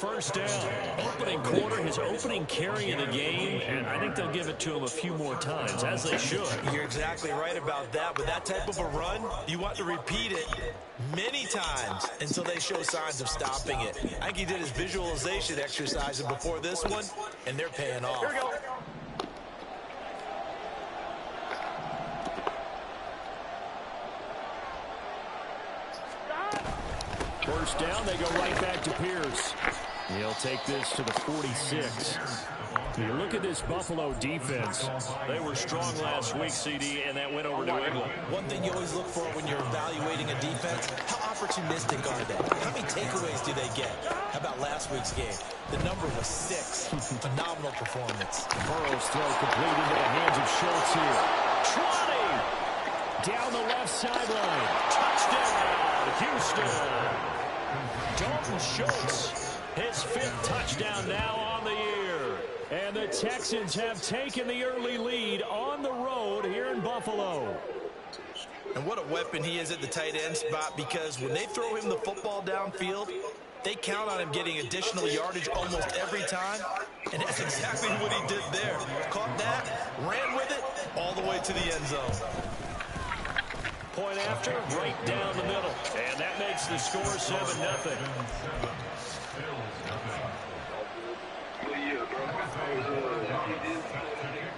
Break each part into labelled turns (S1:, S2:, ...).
S1: first down. Opening quarter, his opening carry in the game, and I think they'll give it to him a few more times, as they should.
S2: You're exactly right about that. With that type of a run, you want to repeat it many times until they show signs of stopping it. I think he did his visualization exercises before this one, and they're paying off.
S1: Here we go. First down, they go right back to Pierce. He'll take this to the 46. You look at this Buffalo defense. They were strong last week, CD, and that went over New England.
S2: One thing you always look for when you're evaluating a defense, how opportunistic are they? How many takeaways do they get? How about last week's game? The number was 6. Phenomenal performance.
S1: Burrow's throw complete into the hands of Schultz here. Trotting down the left sideline. Touchdown, Houston. Dalton Schultz, his 5th touchdown now on the year. And the Texans have taken the early lead on the road here in Buffalo.
S2: And what a weapon he is at the tight end spot, because when they throw him the football downfield, they count on him getting additional yardage almost every time. And that's exactly what he did there. Caught that, ran with it, all the way to the end zone.
S1: Point after, right down the middle. And that makes the score 7-0.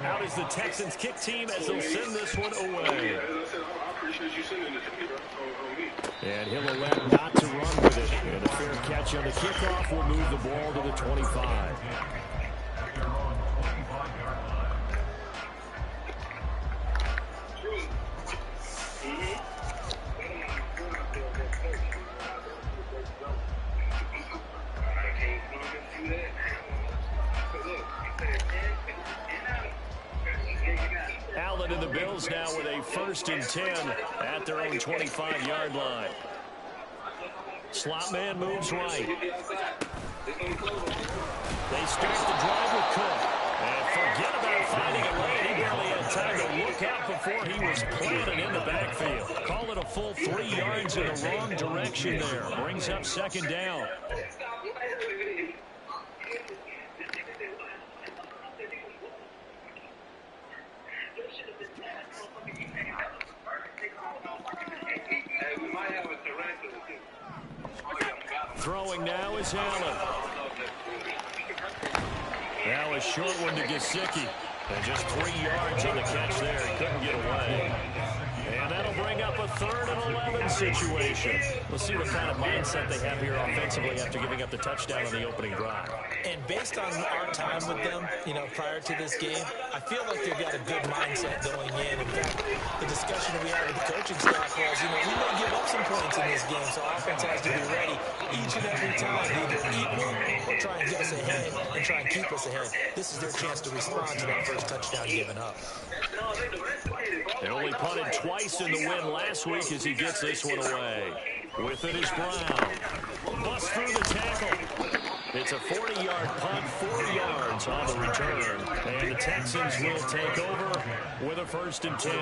S1: Out is the Texans kick team as they'll send this one away. And he'll elect not to run with it. And a fair catch on the kickoff will move the ball to the 25. Allen and the Bills now with a 1st and 10 at their own 25-yard line. Slot man moves right. They start the drive with Cook. And forget about finding a lane. He barely had time to look out before he was planted in the backfield. Call it a full 3 yards in the wrong direction there. Brings up 2nd down. Throwing now is Allen. Now a short one to Gesicki. And just 3 yards on the catch there. He couldn't get away. And that'll bring up a 3rd and 11 situation. We'll see what kind of mindset they have here offensively after giving up the touchdown on the opening drive.
S2: And based on our time with them, prior to this game, I feel like they've got a good mindset going in. In fact, the discussion we had with the coaching staff was, we may give up some points in this game, so offense has to be ready each and every time to either equal or try and get us ahead and try and keep us ahead. This is their chance to respond to that first touchdown given up.
S1: They only punted twice in the win last week as he gets this one away. With it is Brown. Bust through the tackle. It's a 40-yard punt, 4 yards on the return. And the Texans will take over with a 1st and 10.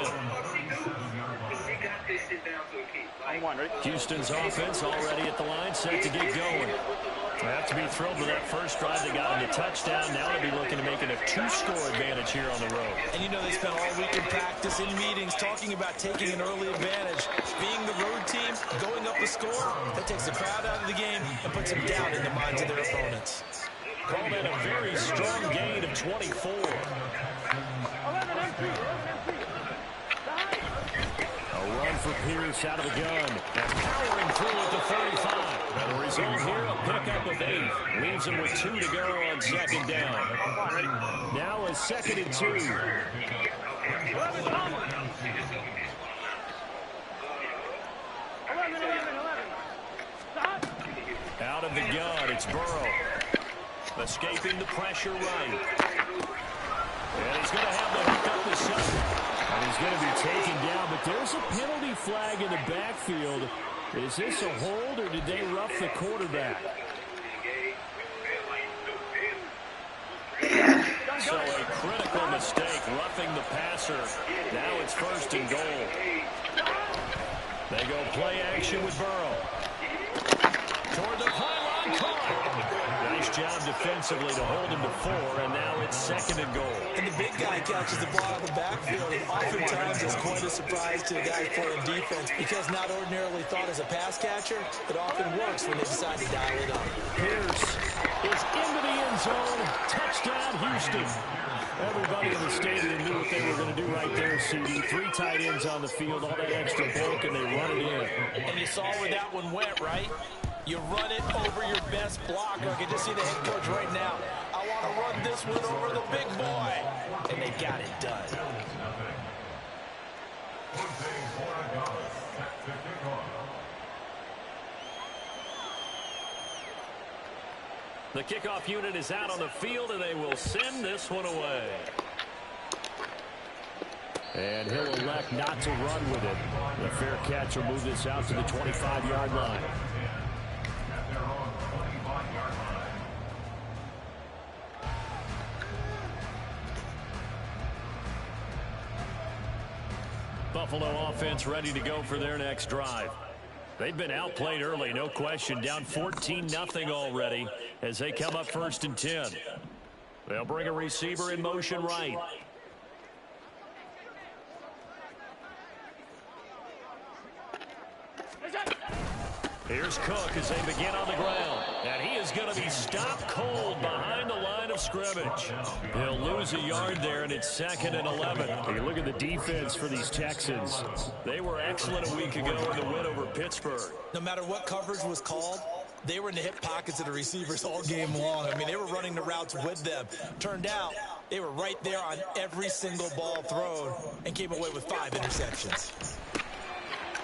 S1: Houston's offense already at the line, set to get going. They have to be thrilled with that first drive. They got on the touchdown. Now they'll be looking to make it a 2-score advantage here on the road.
S2: And they spent all week in practice, in meetings, talking about taking an early advantage. Being the road team, going up the score, that takes the crowd out of the game and puts some doubt in the minds of their opponents.
S1: Called in a very strong gain of 24. A run for Pierce out of the gun. And powering through at the 35. And the result here, a pickup of 8. Leaves him with 2 to go on 2nd down. Now a 2nd and 2. Out of the gun, it's Burrow. Escaping the pressure right. And he's going to have the hook up the 7. And he's going to be taken down, but there's a penalty flag in the backfield. Is this a hold, or did they rough the quarterback? So a critical mistake, roughing the passer. Now it's 1st and goal. They go play action with Burrow. Toward the pylon, caught. job defensively to hold him to 4, and now it's 2nd and goal.
S2: And the big guy catches the ball out of the backfield, and oftentimes it's quite a surprise to the guys playing defense because not ordinarily thought as a pass catcher, it often works when they decide to dial it up.
S1: Pierce is into the end zone. Touchdown, Houston. Everybody in the stadium knew what they were going to do right there, CD. 3 tight ends on the field, all that extra bulk, and they run it in.
S2: And you saw where that one went, right? You run it over your best blocker. I can just see the head coach right now. I want to run this one over the big boy. And they got it done.
S1: The kickoff unit is out on the field, and they will send this one away. And he'll elect not to run with it. The fair catch will move this out to the 25-yard line. Buffalo offense ready to go for their next drive. They've been outplayed early, no question. Down 14-0 already as they come up 1st and 10. They'll bring a receiver in motion right. Here's Cook as they begin on the ground. And he is going to be stopped cold behind the line of scrimmage. He'll lose a yard there, and it's 2nd and 11. You look at the defense for these Texans. They were excellent a week ago in the win over Pittsburgh.
S2: No matter what coverage was called, they were in the hip pockets of the receivers all game long. I mean, they were running the routes with them. Turned out, they were right there on every single ball thrown and came away with 5 interceptions.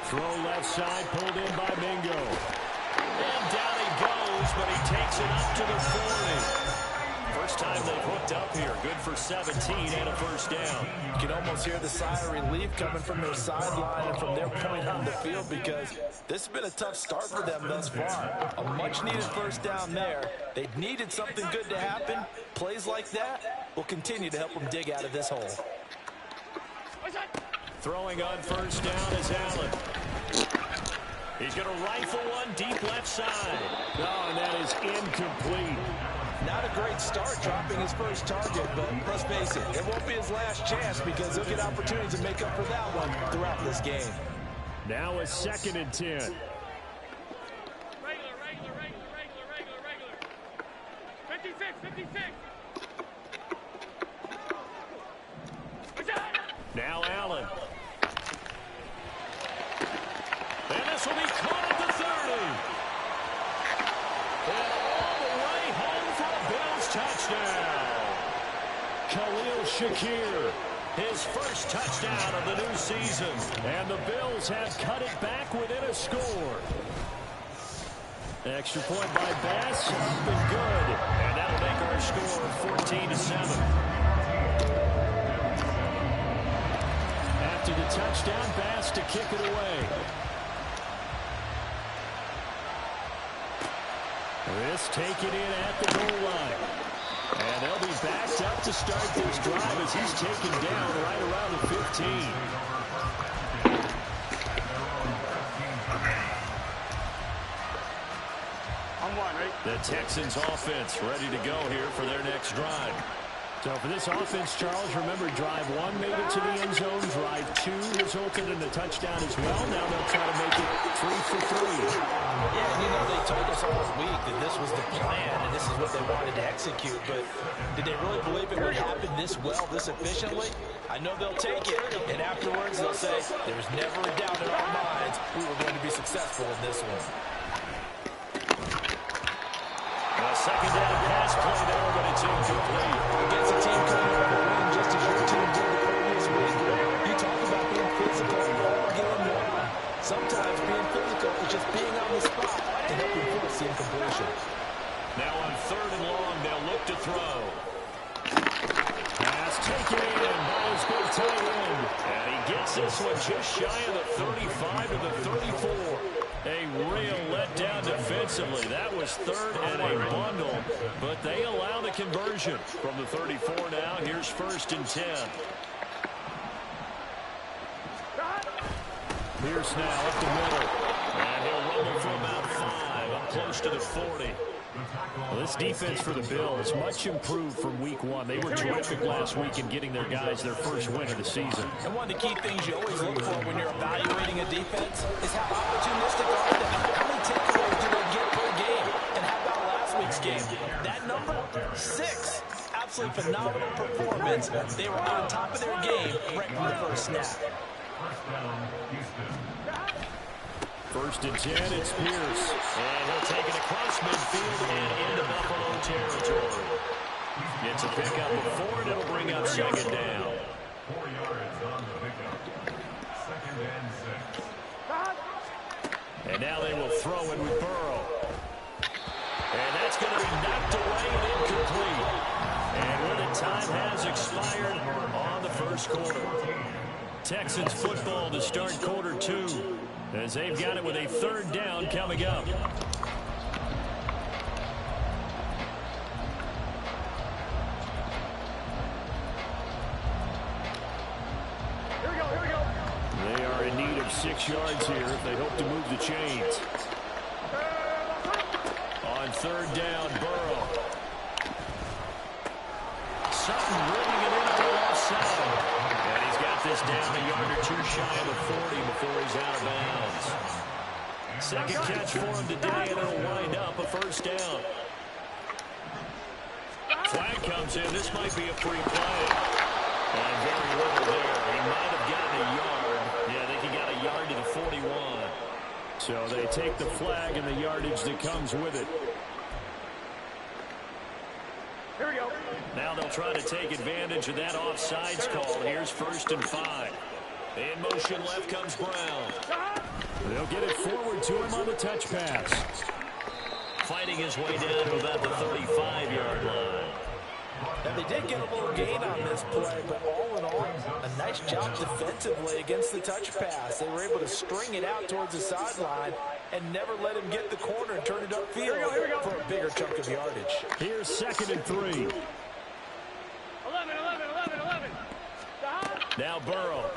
S1: Throw left side, pulled in by Mingo. And down he goes, but he takes it up to the 40. First time they've hooked up here. Good for 17 and a first down.
S2: You can almost hear the sigh of relief coming from their sideline and from their point on the field because this has been a tough start for them thus far. A much-needed first down there. They needed something good to happen. Plays like that will continue to help them dig out of this hole.
S1: Throwing on first down is Allen. He's going to rifle one deep left side. Oh, and that is incomplete.
S2: Not a great start dropping his first target, but let's face it, it won't be his last chance because he'll get opportunities to make up for that one throughout this game.
S1: Now a 2nd and 10.
S3: Regular. 56.
S1: Now Allen. And this will be caught at the 30. And all the way home for a Bills touchdown. Khalil Shakir, his first touchdown of the new season. And the Bills have cut it back within a score. Extra point by Bass, up and good. And that'll make our score 14-7. After the touchdown, Bass to kick it away. This taken in at the goal line. And they'll be backed up to start this drive as he's taken down right around the 15. The Texans offense ready to go here for their next drive. So for this offense, Charles, remember drive 1 made it to the end zone. Drive 2 resulted in a touchdown as well. Now they'll try to make it 3 for 3.
S2: Yeah, you know, they told us all week that this was the plan and this is what they wanted to execute. But did they really believe it would happen this well, this efficiently? I know they'll take it. And afterwards they'll say, there's never a doubt in our minds we were going to be successful in this one.
S1: A second down pass play there, but it's incomplete.
S2: Against a team coming off a win just as your team did the previous week. You talk about being physical all game long. Sometimes being physical is just being on the spot to help you force the incompletion.
S1: Now on 3rd and long, they'll look to throw. Pass taken in by his big tight end. And he gets this one just shy of the 35 to the 34. A real letdown defensively. That was 3rd and a bundle, but they allow the conversion. From the 34 now, here's 1st and 10. Pierce now up the middle. And he'll rumble for about 5, up close to the 40. Well, this defense for the Bills much improved from week one. They were terrific last week in getting their guys their first win of the season.
S2: And one of the key things you always look for when you're evaluating a defense is how opportunistic are they? How many takeaways do they get per game? And how about last week's game? That number, 6. Absolutely phenomenal performance. They were on top of their game right from the first snap.
S1: First and 10, it's Pierce. And he'll take it across midfield and into Buffalo territory. Gets a pickup of 4, and it'll bring up second down.
S4: 4 yards on the pickup. Second and 6.
S1: And now they will throw it with Burrow. And that's going to be knocked away and incomplete. And where the time has expired on the first quarter. Texans football to start quarter 2. As they've got it with a third down coming up.
S3: Here we go.
S1: They are in need of 6 yards here if they hope to move the chains. On third down, Burrow. Sutton ripping it into the left side. And he's got this down a yard or 2 shy of the 40 before he's out of bounds. Second catch for him today, and it'll wind up a first down. Flag comes in. This might be a free play. And very little there. He might have gotten a yard. Yeah, I think he got a yard to the 41. So they take the flag and the yardage that comes with it.
S3: Here we go.
S1: Now they'll try to take advantage of that offsides call. Here's first and 5. In motion left comes Brown. They'll get it forward to him on the touch pass. Fighting his way down to about the 35-yard line.
S2: Now, they did get a little gain on this play, but all in all, a nice job defensively against the touch pass. They were able to string it out towards the sideline and never let him get the corner and turn it upfield for a bigger chunk of yardage.
S1: Here's second and 3.
S3: 11.
S1: Now Burrow.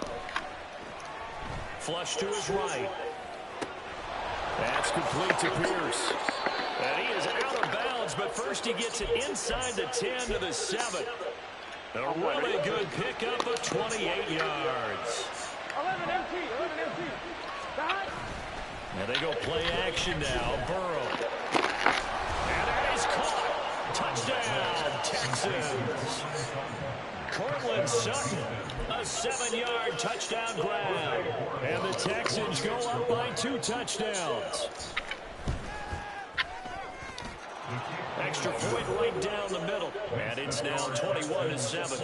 S1: Flush to his right. That's complete to Pierce. And he is out of bounds, but first he gets it inside the 10 to the 7. A really good pickup of 28 yards.
S3: 11 MT.
S1: And they go play action now. Burrow. And that is caught. Touchdown, Texans. Cortland Sutton, a 7-yard touchdown grab. And the Texans go up by 2 touchdowns. Extra point right down the middle. And it's now 21-7.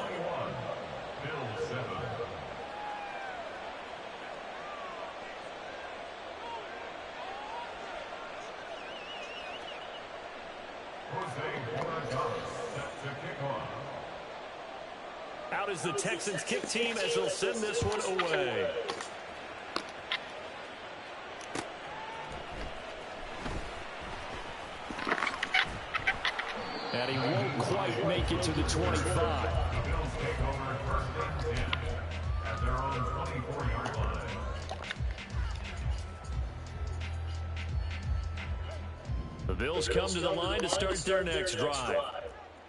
S1: Out is the Texans kick team as they'll send this one away. And he won't quite make it to the 25. The Bills come to the line to start their next drive.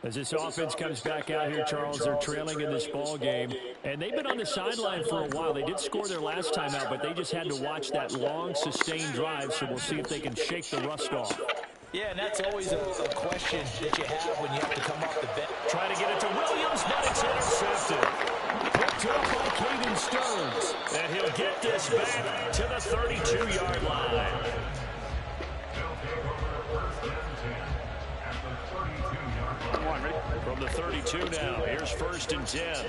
S1: As this offense comes back out here, Charles, they're trailing in this ball game. And they've been on the sideline for a while. They did score their last time out, but they just had to watch that long, sustained drive, so we'll see if they can shake the rust off.
S2: Yeah, and that's always a question that you have when you have to come off the bench.
S1: Trying to get it to Williams, but it's intercepted. Picked up by Caden Stearns. And he'll get this back to the 32-yard line. From the 32 now, here's first and 10.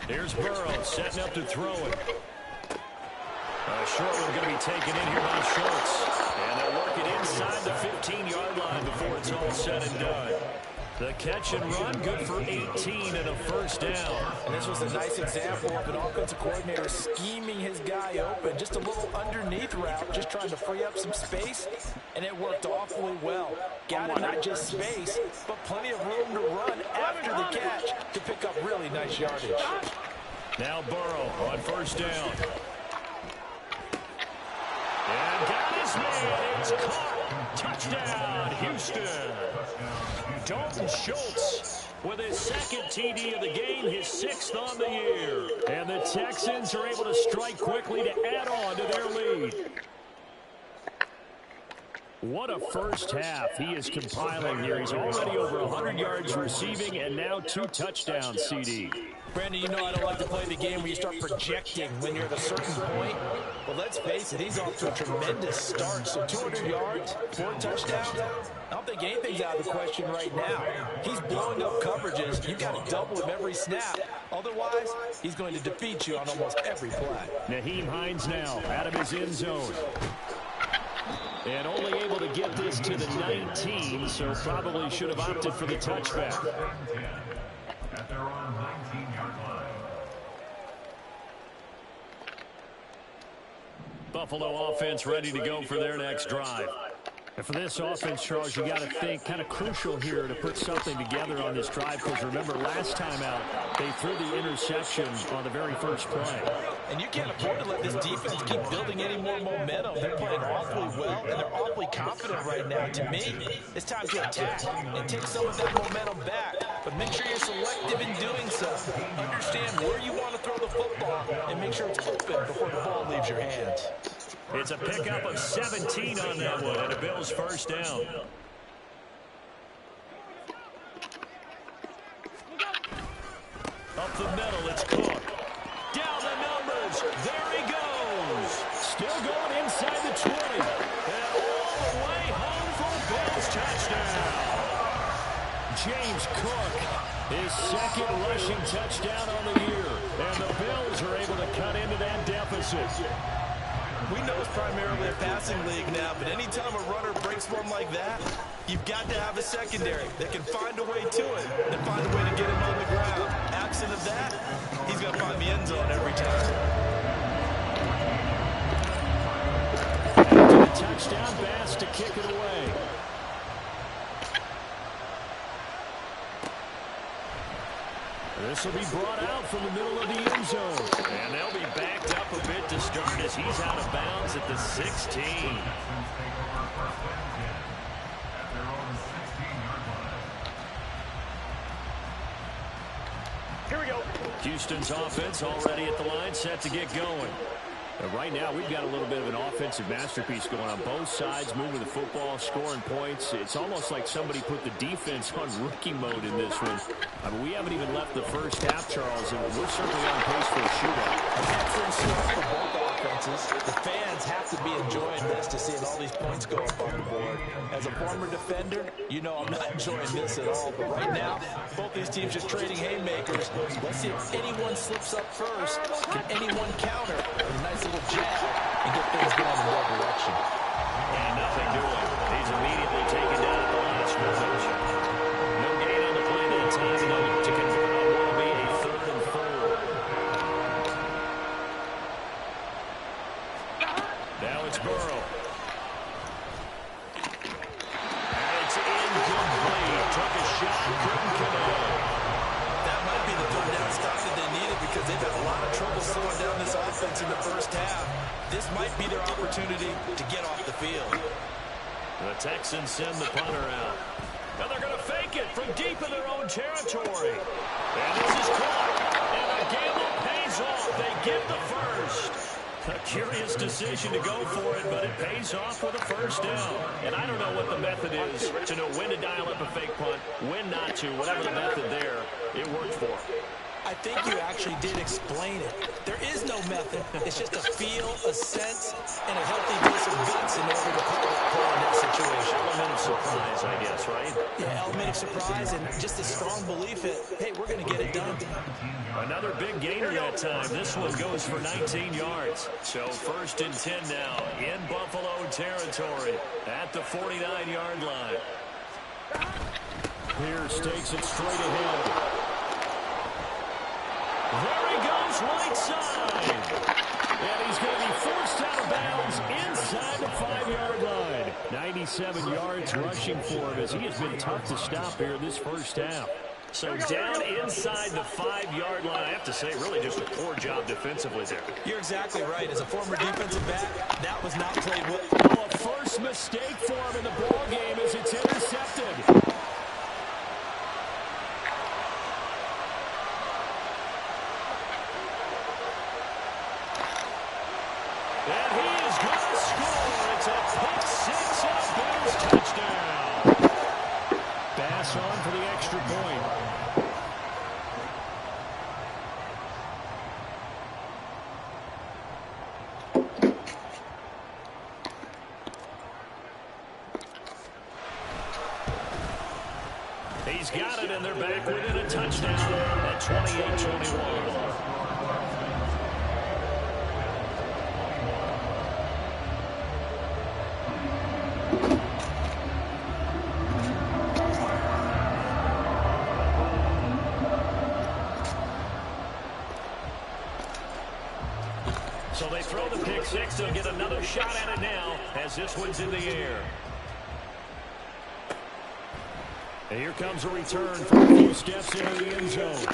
S1: Here's Burrow setting up to throw it. Short one going to be taken in here by Schultz. And they'll work it inside the 15-yard line before it's all said and done. The catch and run, good for 18 and a first down.
S2: And this was a nice example of an offensive coordinator scheming his guy open. Just a little underneath route, just trying to free up some space, and it worked awfully well. Got it not just space, but plenty of room to run after the catch to pick up really nice yardage.
S1: Now Burrow on first down. And got his This man is caught. Touchdown, Houston. Dalton Schultz with his second TD of the game, his 6th on the year. And the Texans are able to strike quickly to add on to their lead. What a first half he is compiling here. He's already over 100 yards receiving and now 2 touchdowns, CD.
S2: Brandon, you know I don't like to play the game where you start projecting when you're at a certain point. Well, let's face it, he's off to a tremendous start. So 200 yards, 4 touchdowns. I don't think anything's out of the question right now. He's blowing up coverages. You've got to double him every snap. Otherwise, he's going to defeat you on almost every play.
S1: Nyheim Hines now out of his end zone. And only able to get this to the 19, so probably should have opted for the touchback.
S4: At their own 19-yard line.
S1: Buffalo offense ready to go for their next drive. And for this offense, Charles, you got to think kind of crucial here to put something together on this drive, because remember last time out they threw the interception on the very first play.
S2: And you can't afford to let this defense keep building any more momentum. They're playing awfully well, and they're awfully confident right now. To me, it's time to attack and take some of that momentum back. But make sure you're selective in doing so. Understand where you want to throw the football and make sure it's open before the ball leaves your hands.
S1: It's a pickup of 17 on that one, and a Bills first down. Up the middle, it's Cook. Down the numbers, there he goes. Still going inside the 20. And all the way home for a Bills touchdown. James Cook, his 2nd rushing touchdown on the year. And the Bills are able to cut into that deficit.
S2: We know it's primarily a passing league now, but anytime a runner breaks one like that, you've got to have a secondary that can find a way to it and find a way to get him on the ground. Absent of that, he's going to find the end zone every time.
S1: To the touchdown, Bass to kick it away. This will be brought out from the middle of the end zone. And they'll be backed up a bit to start as he's out of bounds at the 16.
S3: Here we go.
S1: Houston's offense already at the line, set to get going. And right now, we've got a little bit of an offensive masterpiece going on both sides, moving the football, scoring points. It's almost like somebody put the defense on rookie mode in this one. I mean, we haven't even left the first half, Charles, and we're certainly on pace for a shootout.
S2: Excellent shootout for both offenses. The fans have to be enjoying this to seeing all these points go up on the board. As a former defender, you know I'm not enjoying this at all. But right now, both these teams just trading haymakers. Let's see if anyone slips up first. Can anyone counter? A nice little jab and get things going in their direction.
S1: And nothing doing. He's immediately taken down at the line of scrimmage. No gain on the play that time, though, to convert on what will be a 3rd and 4. Now it's Burrow. And it's incomplete. Took a shot, couldn't connect.
S2: That might be the 3rd down stop that they needed because they've had a lot of trouble slowing down this offense in the first half. This might be their opportunity to get off the field.
S1: The Texans send the punter out. Now they're going to fake it from deep in their own territory. And this is caught. And the gamble pays off. They get the first. A curious decision to go for it, but it pays off with a first down. And I don't know what the method is to know when to dial up a fake punt, when not to. Whatever the method there, it worked for them.
S2: I think you actually did explain it. There is no method. It's just a feel, a sense, and a healthy dose of guts in order to call in that situation.
S1: Element of surprise, I guess, right?
S2: Yeah, element of surprise and just a strong belief that, hey, we're going to get it done.
S1: Another big gainer that time. This one goes for 19 yards. So 1st and 10 now in Buffalo territory at the 49-yard line. Pierce takes it straight ahead. There he goes, right side. And he's going to be forced out of bounds inside the 5-yard line. 97 yards rushing for him as he has been tough to stop here this first half. So down inside the 5-yard line, I have to say, really just a poor job defensively there.
S2: You're exactly right. As a former defensive back, that was not played well
S1: First mistake for him in the ball game as it's intercepted. And he is going to score. It's a pick six and a Bills touchdown. Bass on for the extra point. He's got it, and they're back within a touchdown at 28-21. So they throw the pick six. They'll get another shot at it now as this one's in the air. And here comes a return from a few steps into the end zone.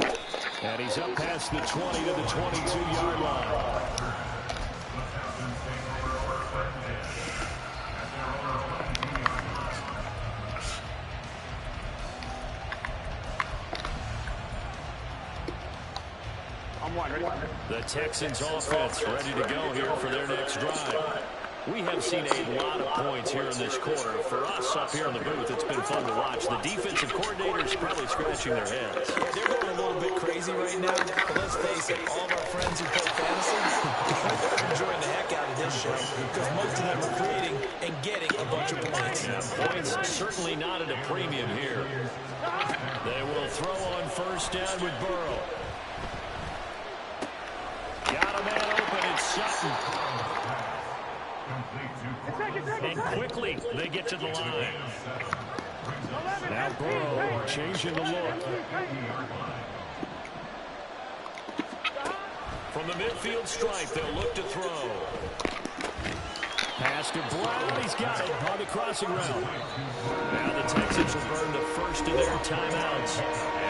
S1: And he's up past the 20 to the 22-yard line. The Texans offense ready to go here for their next drive. We have seen a lot of points here in this quarter. For us up here in the booth, it's been fun to watch. The defensive coordinators probably scratching their heads.
S2: Yeah, they're going a little bit crazy right now. But let's face it, all of our friends who play fantasy, they're enjoying the heck out of this show because most of them are creating and getting a bunch of points.
S1: Yeah, points certainly not at a premium here. They will throw on first down with Burrow. Got a man open. It's Sutton. And quickly, they get to the line. Now Burrow changing the look. From the midfield stripe, they'll look to throw. Pass to Brown. He's got it on the crossing route. Now the Texans will burn the first of their timeouts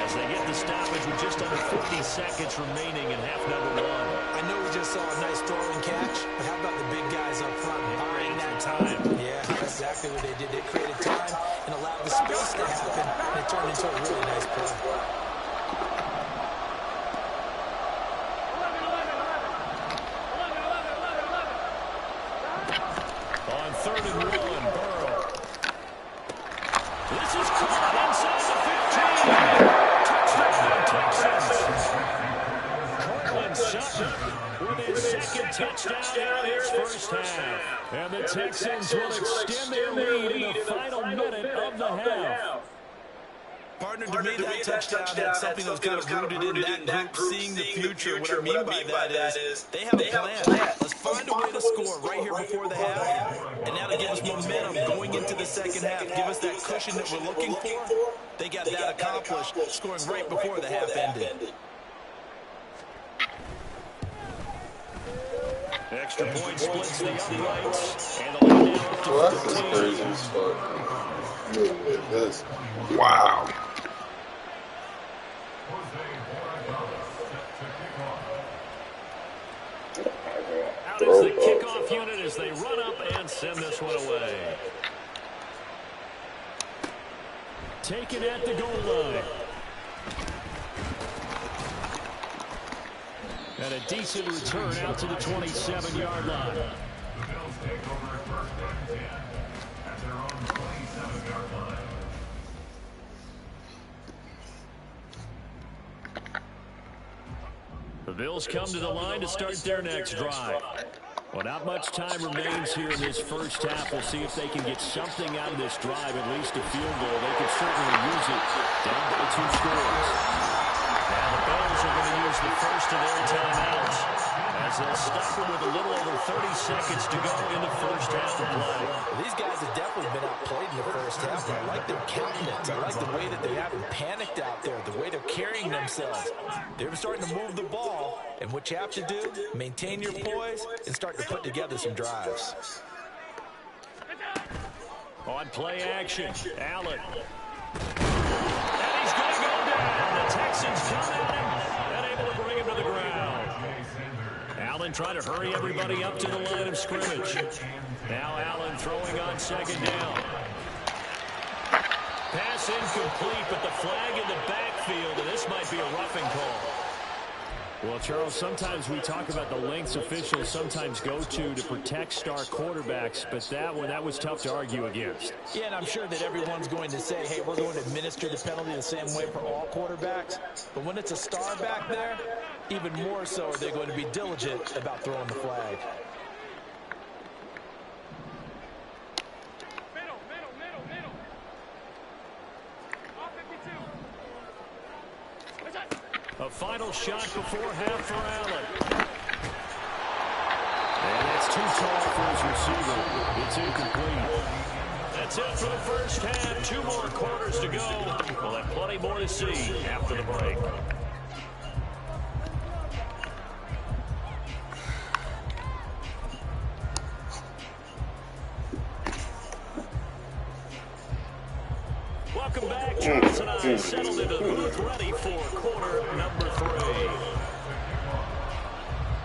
S1: as they get the stoppage with just under 50 seconds remaining in half number one.
S2: I know we just saw a nice throwing catch, but how about the big guys up front buying that time? Yeah, that's exactly what they did. They created time and allowed the space to happen, and it turned into a really nice play.
S1: On 3rd and 1, Burrow. This is caught inside the 15. Touchdown, Texans. Cortland Sutton with his second touchdown in his first half. And the Texans will extend their lead in the final minute of the half.
S2: Partner, to me, that touchdown had something that was kind of rooted in that group, seeing the future. What I mean by that is they have a plan. Let's find a way to score right here before the half. And now to give us momentum going into the second half, give us that cushion that we're looking for. They got that accomplished, scoring right before the half ended.
S1: Extra point splits the uprights. And the lead down up to 14.
S5: That's crazy as fuck. That's, wow.
S1: Out is the kickoff unit as they run up and send this one away. Taken at the goal line. And a decent return out to the 27-yard line.
S4: The Bills take over first and 10 at their own 27-yard line.
S1: The Bills come to the line to start their next drive. Well, not much time remains here in this first half. We'll see if they can get something out of this drive, at least a field goal. They could certainly use it down by 2 scores. Now the Bills are going to use the first of their timeouts as they'll stop them with a little over 30 seconds to go in the first half of play.
S2: Well, these guys have definitely been outplayed in the first half, but I like their countenance. I like the way that they haven't panicked out there, the way they're carrying themselves. They're starting to move the ball, and what you have to do, maintain your poise and start to put together some drives.
S1: On play action, Allen. And he's going to go down. The Texans come at him and able to bring him to the ground. Allen trying to hurry everybody up to the line of scrimmage. Now Allen throwing on second down. Pass incomplete, but the flag in the backfield, and this might be a roughing call. Well, Charles, sometimes we talk about the lengths officials sometimes go to protect star quarterbacks, but that was tough to argue against.
S2: Yeah, and I'm sure that everyone's going to say, hey, we're going to administer the penalty the same way for all quarterbacks. But when it's a star back there, even more so are they going to be diligent about throwing the flag.
S1: A final shot before half for Allen. And that's too tall for his receiver. It's incomplete. That's it for the first half. 2 more quarters to go. We'll have plenty more to see after the break. Welcome back. Charles and I settled into the booth ready for quarter number 3.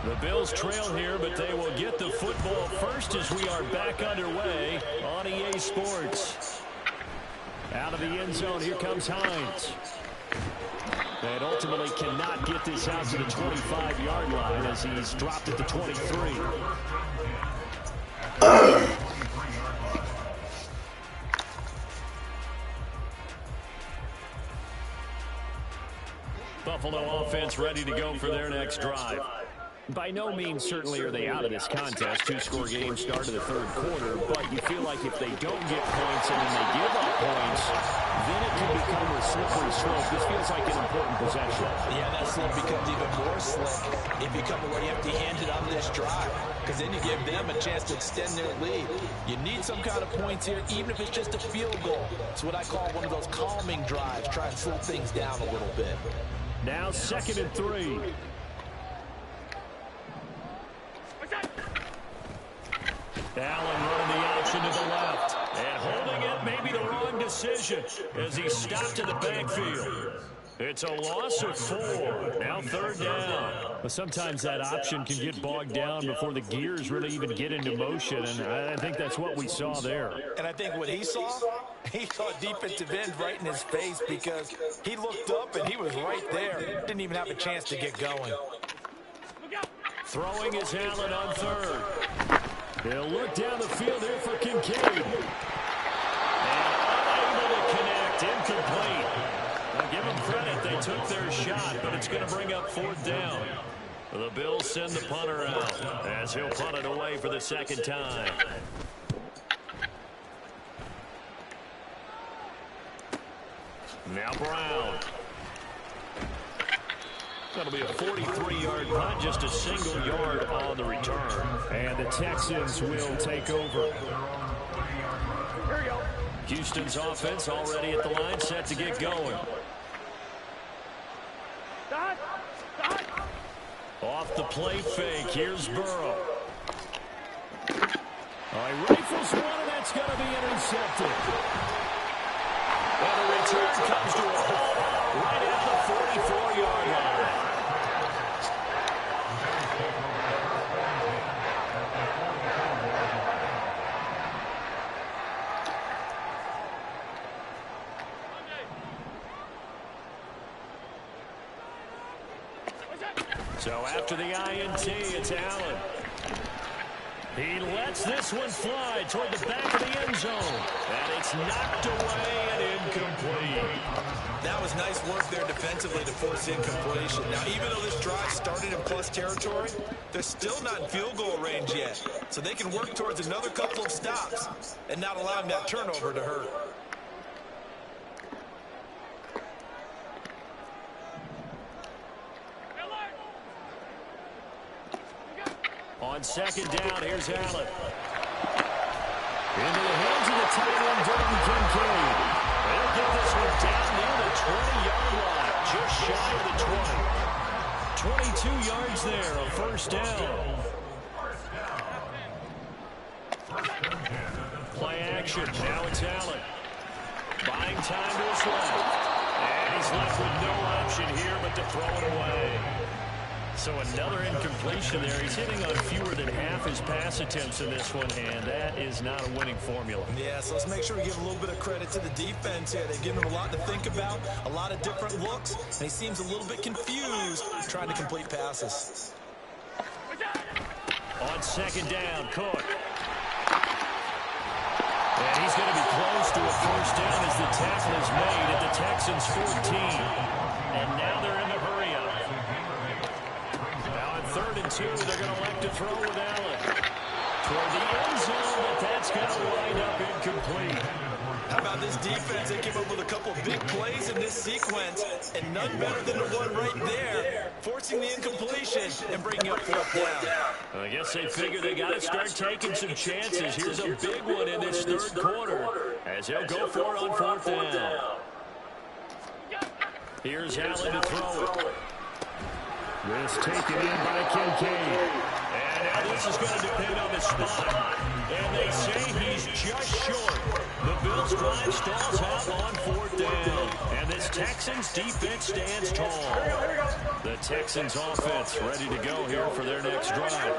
S1: The Bills trail here, but they will get the football first as we are back underway on EA Sports. Out of the end zone, here comes Hines. And ultimately cannot get this out to the 25-yard line as he's dropped at the 23. Buffalo offense ready to go for their next drive. By no means certainly are they out of this contest. 2-score game start of the third quarter, but you feel like if they don't get points and then they give up points, then it can become a slippery slope. This feels like an important possession.
S2: Yeah, that slope becomes even more slick if you come away empty-handed on this drive, because then you give them a chance to extend their lead. You need some kind of points here, even if it's just a field goal. It's what I call one of those calming drives. Try and slow things down a little bit.
S1: Now 2nd and 3. Allen running the option to the left. And holding it may be the wrong decision as he stopped in the backfield. It's a loss of 4. Now 3rd down. But sometimes that option can get bogged down before the gears really even get into motion, and I think that's what we saw there.
S2: And I think what he saw defensive end right in his face, because he looked up and he was right there. Didn't even have a chance to get going.
S1: Throwing is Allen on 3rd. He'll look down the field here for Kincaid. And unable to connect, incomplete. Now give them credit, they took their shot, but it's going to bring up 4th down. The Bills send the punter out as he'll punt it away for the 2nd time. Now Brown. That'll be a 43-yard punt, just a single yard on the return. And the Texans will take over.
S3: Here we go.
S1: Houston's offense already at the line, set to get going.
S3: Stop.
S1: Off the play fake, here's Burrow. He rifles one, and that's going to be intercepted. And the return comes to a halt right at the 44-yard line. So after the INT, it's Allen. He lets this one fly toward the back of the end zone. And it's knocked away and incomplete.
S2: That was nice work there defensively to force incompletion. Now, even though this drive started in plus territory, they're still not in field goal range yet. So they can work towards another couple of stops and not allowing that turnover to hurt.
S1: On 2nd down, here's Allen. Into the hands of the tight end, Dalton Kincaid. They'll get this one down near the 20-yard line, just shy of the 20. 22 yards there, a 1st down. Play action, now it's Allen. Buying time to his left. And he's left with no option here but to throw it away. So another incompletion there. He's hitting on fewer than half his pass attempts in this one, and that is not a winning formula.
S2: Yeah, so let's make sure we give a little bit of credit to the defense here. They've given him a lot to think about, a lot of different looks, and he seems a little bit confused trying to complete passes.
S1: On second down, Cook. And he's going to be close to a first down as the tackle is made at the Texans' 14. And now they're in the hurry-up. Now on 3rd and 2, they're going to elect to throw with Allen. Toward the end zone, but that's going to wind up incomplete.
S2: How about this defense? They came up with a couple of big plays in this sequence, and none better than the one right there, forcing the incompletion and bringing up 4th down.
S1: I guess they figure they got to start taking some chances. Here's a big one in this 3rd quarter as he'll go for it on 4th down. Here's Allen to throw it. This taken in by Kincaid. And now this is going to depend on the spot. And they say he's just short. The Bills drive stalls out on 4th down. And this Texans defense stands tall. The Texans offense ready to go here for their next drive.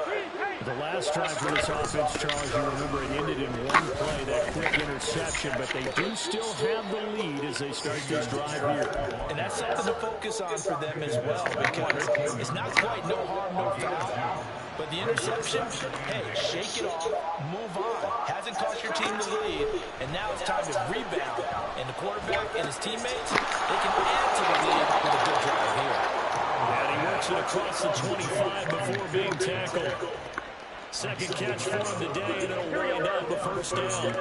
S1: The last drive for this offense, Charles, you remember it ended in one play, that quick interception, but they do still have the lead as they start this drive here.
S2: And that's something to focus on for them as well, because it's not quite no harm, no foul. But the interception, hey, shake it off, move on. Hasn't cost your team the lead, and now it's time to rebound. And the quarterback and his teammates, they can add to the lead with a good drive here.
S1: And he works it across the 25 before being tackled. Second catch for him today, and it'll wind up a first down.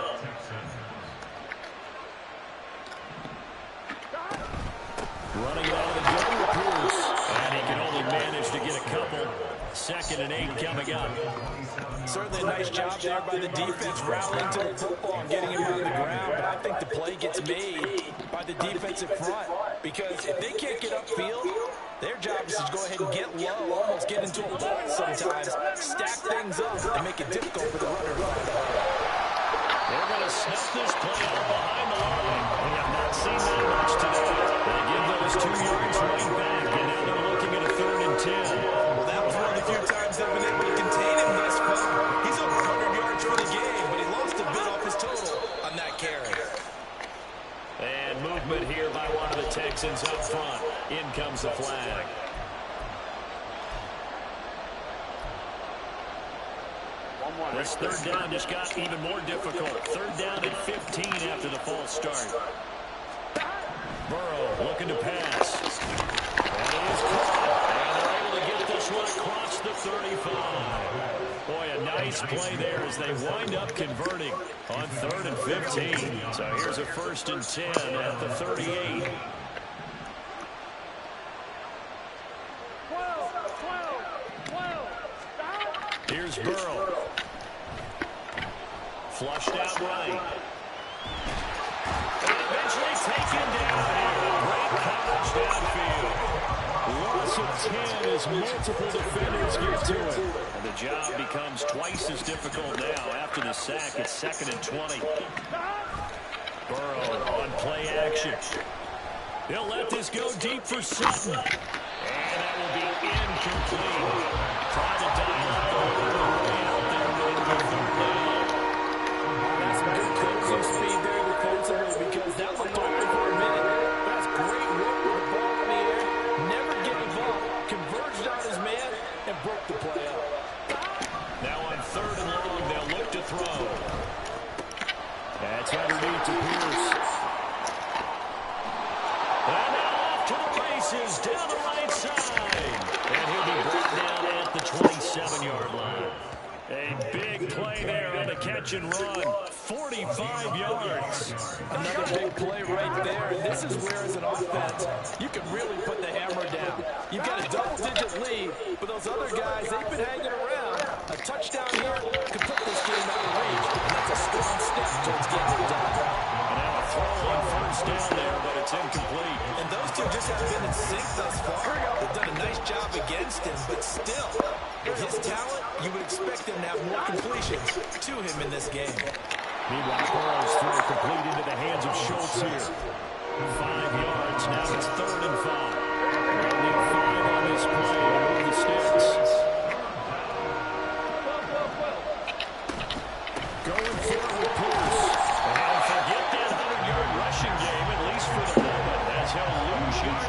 S1: Running it out of the gun with Bruce. And he can only manage to get a couple. 2nd and 8 coming up.
S2: Certainly a nice job there by the defense rallying to the football and getting him on the ground. But I think the play gets made by the defensive front, because if they can't get upfield, their job is to go ahead and get low, almost get into a box sometimes, stack things up, and make it difficult for the runner to find a hole.
S1: They're going to snuff this play out behind the line. We have not seen that much today. They give those 2 yards right back, and now they're looking at a 3rd and 10.
S2: Well, that was one of the few times they've been able to contain him thus far. He's over 100 yards for the game, but he lost a bit off his total on that carry.
S1: And movement here by one of the Texans up front. In comes the flag. This 3rd down just got even more difficult. 3rd down and 15 after the false start. Burrow looking to pass. And he is caught. And they're able to get this one across the 35. Boy, a nice play there as they wind up converting on 3rd and 15. So here's a 1st and 10 at the 38. Here's Burrow. Flushed out right. And eventually taken down here. Great coverage downfield. Loss of 10 as multiple defenders get to it. And the job becomes twice as difficult now after the sack. It's 2nd and 20. Burrow on play action. He'll let this go deep for Sutton. And that will be incomplete. Try to dial up the way out there into the 3rd down.
S2: That's some good closing speed there defensively, because that looked open for a minute. That's great work with the ball in the air. Never gave up. Converged on his man and broke the play up.
S1: Now on 3rd and long, they'll look to throw. That's underneath to Pierce. And now off to the races down the right side. And he'll be brought down at the 27-yard line. A big play there on the catch and run. 45 yards.
S2: Another big play right there. And this is where, as an offense, you can really put the hammer down. You've got a double-digit lead, but those other guys, they've been hanging around. A touchdown here could put this game out of reach. And that's a strong step towards getting it done.
S1: And now a throw on 1st down there, but it's incomplete.
S2: And those two just haven't been in sync thus far. They've done a nice job against him, but still, with his talent, you would expect him to have more completions to him in this game.
S1: Meanwhile, Burrow's throw complete into the hands of Schultz here. 5 yards, now it's 3rd and 5. Only 5 on this play to move the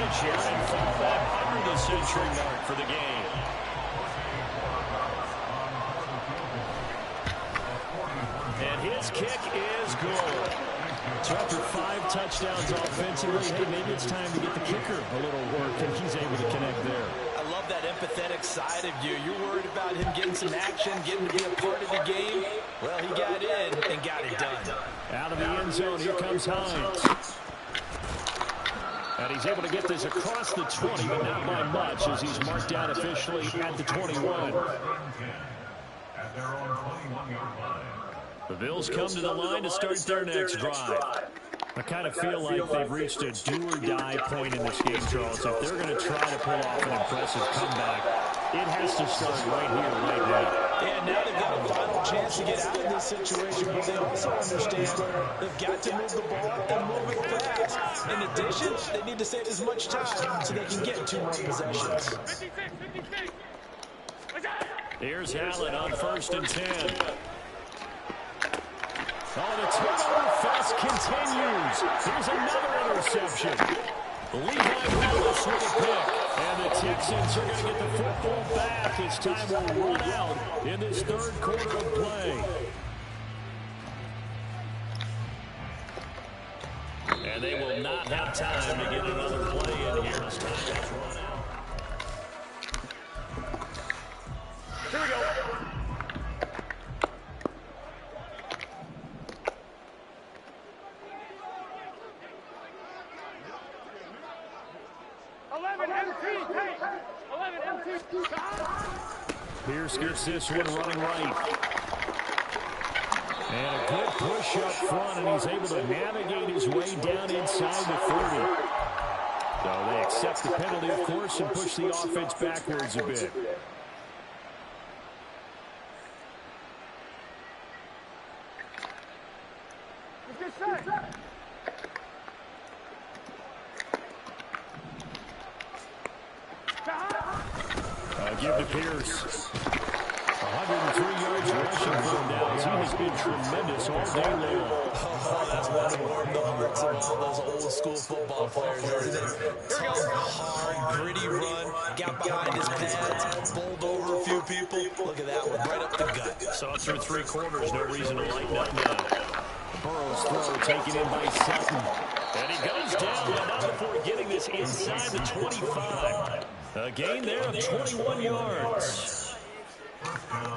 S1: advantage here and fall back under the century mark for the game. And his kick is good. So after 5 touchdowns offensively, hey, maybe it's time to get the kicker a little work, and he's able to connect there.
S2: I love that empathetic side of you. You're worried about him getting some action, getting to be a part of the game. Well, he got in and got it done.
S1: Out of the end zone, here comes Hines. And he's able to get this across the 20, but not by much, as he's marked out officially at the 21.
S4: At their own 21-yard line.
S1: The Bills come to the line to start their next drive. I kind of feel like they've reached a do-or-die point in this game, Charles. If they're going to try to pull off an impressive comeback, it has to start right here, right now.
S2: Yeah, now they've got a final chance to get out of this situation, but they also understand they've got to move the ball and move it fast. In addition, they need to save as much time so they can get 2 more possessions.
S1: Here's Allen on 1st and 10. Oh, the turnover fest continues. Here's another interception. Levi Wallace with a pick. And the Texans are going to get the football back as time will run out in this 3rd quarter of play. And they will not have time to get another play in here as time has run out.
S3: Here we go.
S1: Pierce gets this one running right. And a good push up front, and he's able to navigate his way down inside the 30. So they accept the penalty, of course, and push the offense backwards a bit. Give to Pierce. 103 yards rushing for him now, as he has been tremendous all day long.
S2: Oh, that's one to warm the hearts of all those old-school football players, isn't it? Tough, hard, gritty run, got behind his pads, bowled over a few people. Look at that one, right up the gut.
S1: Saw through 3 quarters, no reason to lighten up now. Burrow's throw taken in by Sutton. And he goes down, but not before getting this inside the 25. A gain there of 21 yards.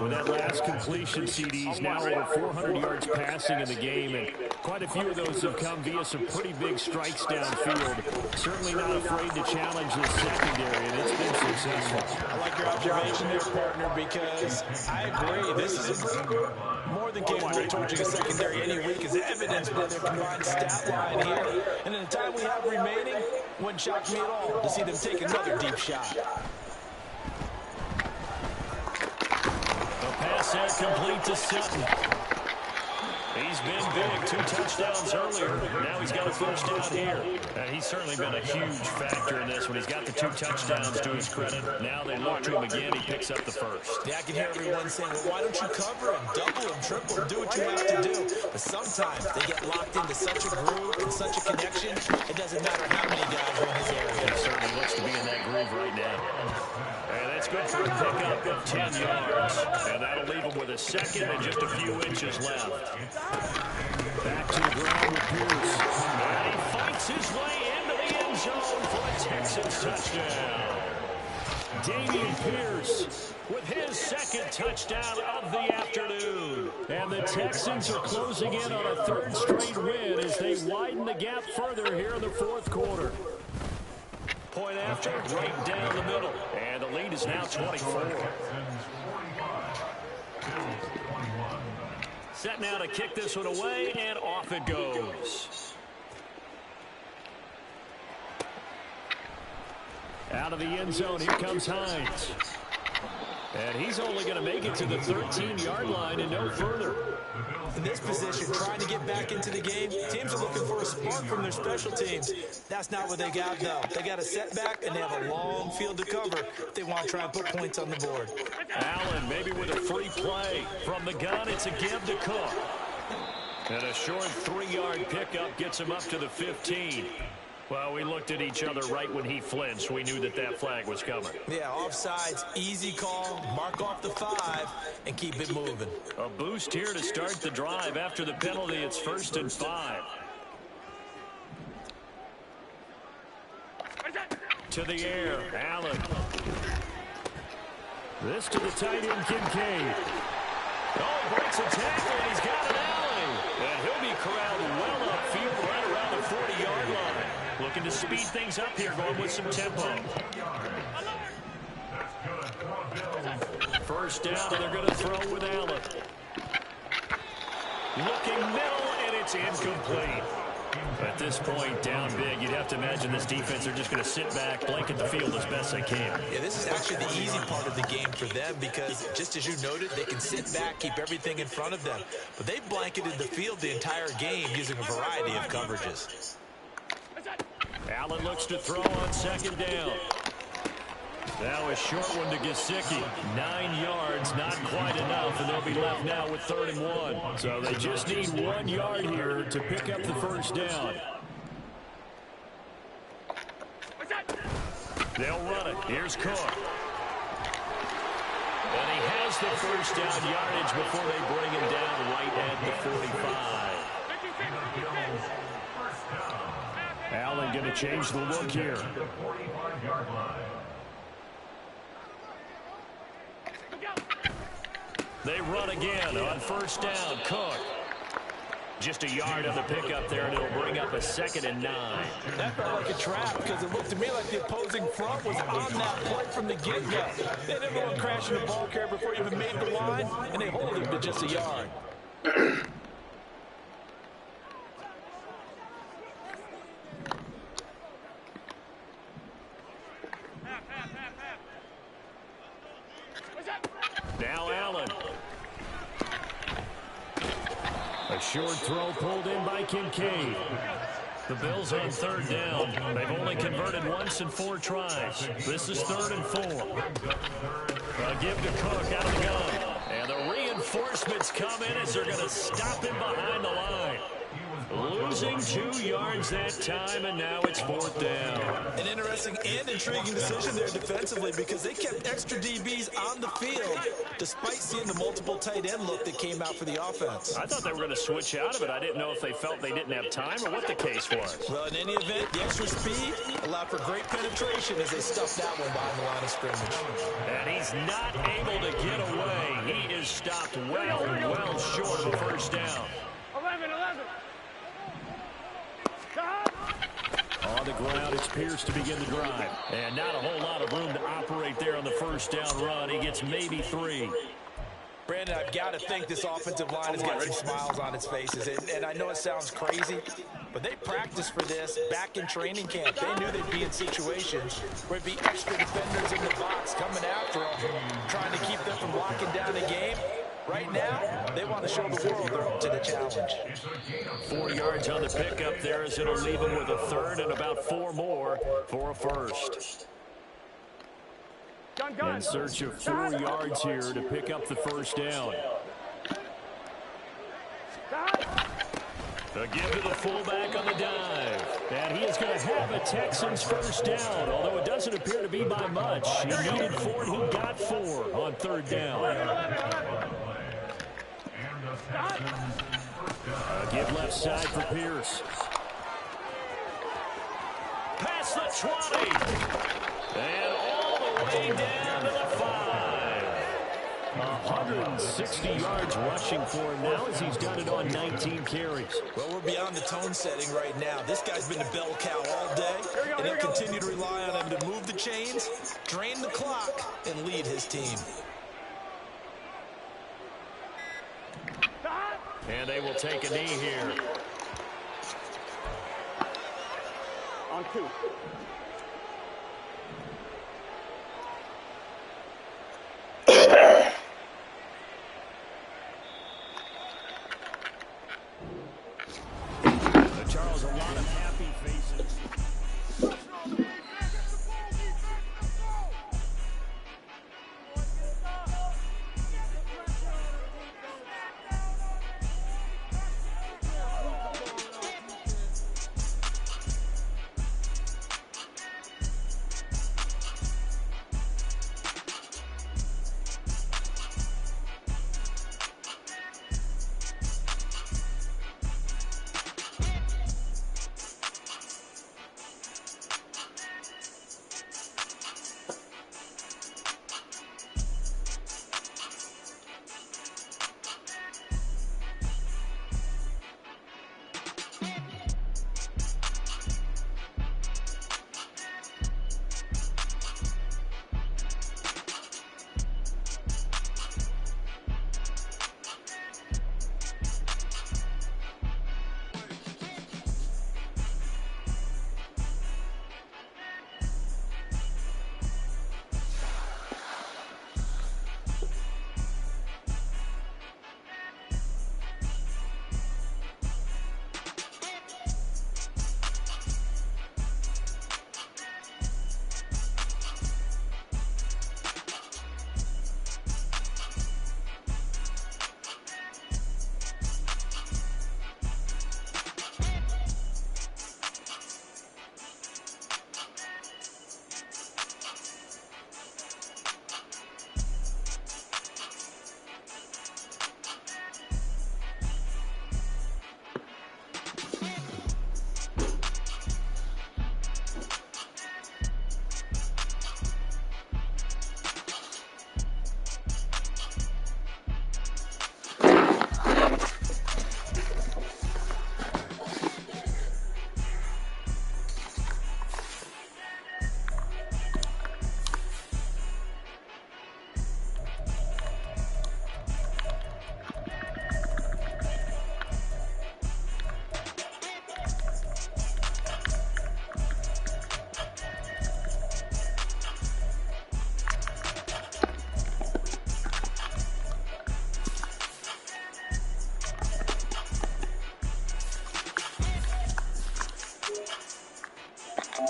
S1: With that last completion, CD's now over 400 yards passing in the game, and quite a few of those have come via some pretty big strikes downfield. Certainly not afraid to challenge this secondary, and it's been successful.
S2: I like your observation there, partner, because I agree. This is more than capable of torching a secondary any week, as evidenced by their combined stat line here. And in the time we have remaining, wouldn't shock me at all to see them take another deep shot.
S1: Pass set complete to Sutton. He's been big, 2 touchdowns earlier. Now he's got a first down here. He's certainly been a huge factor in this one. He's got the 2 touchdowns to his credit. Now they look to him again. He picks up the first.
S2: Yeah, I can hear everyone saying, well, why don't you cover him, double him, triple him, do what you have to do. But sometimes they get locked into such a groove and such a connection, it doesn't matter how many guys are in his area.
S1: He certainly looks to be in that groove right now. And that's good for a pickup of 10 yards. And that'll leave him with a second and just a few inches left. Back to the ground with Pierce. And he fights his way into the end zone for a Texans touchdown. Dameon Pierce with his 2nd touchdown of the afternoon. And the Texans are closing in on a 3rd straight win as they widen the gap further here in the 4th quarter. Point after, right down the middle. And the lead is now 24. Set now to kick this one away, and off it goes. Out of the end zone, here comes Hines. And he's only going to make it to the 13-yard line and no further.
S2: In this position, trying to get back into the game, teams are looking for a spark from their special teams. That's not what they got, though. They got a setback, and they have a long field to cover if they want to try and put points on the board.
S1: Allen maybe with a free play. From the gun, it's a give to Cook. And a short 3-yard pickup gets him up to the 15. Well, we looked at each other right when he flinched. We knew that that flag was coming.
S2: Yeah, offsides, easy call, mark off the 5, and keep it moving.
S1: A boost here to start the drive. After the penalty, it's 1st and 5. To the air, Allen. This to the tight end, Kincaid. Oh, he breaks a tackle, and he's got an alley. And he'll be corralled well upfield right around the 40-yard line. Looking to speed things up here, going with some tempo. First down, and they're going to throw with Allen. Looking middle, and it's incomplete. At this point, down big, you'd have to imagine this defense are just going to sit back, blanket the field as best they can.
S2: Yeah, this is actually the easy part of the game for them because, just as you noted, they can sit back, keep everything in front of them. But they blanketed the field the entire game using a variety of coverages.
S1: Allen looks to throw on 2nd down. Now a short one to Gesicki. 9 yards, not quite enough, and they'll be left now with 3rd and 1. So they just need 1 yard here to pick up the 1st down. They'll run it. Here's Cook. And he has the 1st down yardage before they bring him down right at the 45. Allen going to change the look here. They run again on 1st down. Cook. Just a yard on the pickup there, and it'll bring up a 2nd and 9.
S2: That felt like a trap because it looked to me like the opposing front was on that play from the get-go. They didn't want to crash in the ball carrier before he even made the line, and they hold him to just a yard.
S1: Now Allen. A short throw pulled in by Kincaid. The Bills on 3rd down. They've only converted once in 4 tries. This is 3rd and 4. A give to Cook out of the gun. And the reinforcements come in as they're going to stop him behind the line. Losing 2 yards that time, and now it's 4th down.
S2: An interesting and intriguing decision there defensively because they kept extra DBs on the field despite seeing the multiple tight end look that came out for the offense.
S1: I thought they were going to switch out of it. I didn't know if they felt they didn't have time or what the case was.
S2: Well, in any event, the extra speed allowed for great penetration as they stuffed that one behind the line of scrimmage.
S1: And he's not able to get away. He is stopped well short of a 1st down.
S3: 11.
S1: On the ground, it's Pierce to begin the drive. And not a whole lot of room to operate there on the 1st down run. He gets maybe 3.
S2: Brandon, I've got to think this offensive line has got some smiles on its faces. And I know it sounds crazy, but they practiced for this back in training camp. They knew they'd be in situations where it'd be extra defenders in the box coming after them, trying to keep them from locking down the game. Right now, they want to show the world they're up to the challenge.
S1: 4 yards on the pickup there as it'll leave him with a 3rd and about 4 more for a 1st. In search of 4 yards here to pick up the 1st down. A give to the fullback on the dive. And he is going to have a Texans 1st down, although it doesn't appear to be by much. He needed 4 and he got 4 on 3rd down. Give left side for Pierce. Past the 20. And all the way down to the 5. 160 yards rushing for him now as he's done it on 19 carries.
S2: Well, we're beyond the tone setting right now. This guy's been a bell cow all day, and he'll continue to rely on him to move the chains, drain the clock, and lead his team.
S1: And they will take a knee here.
S3: On 2.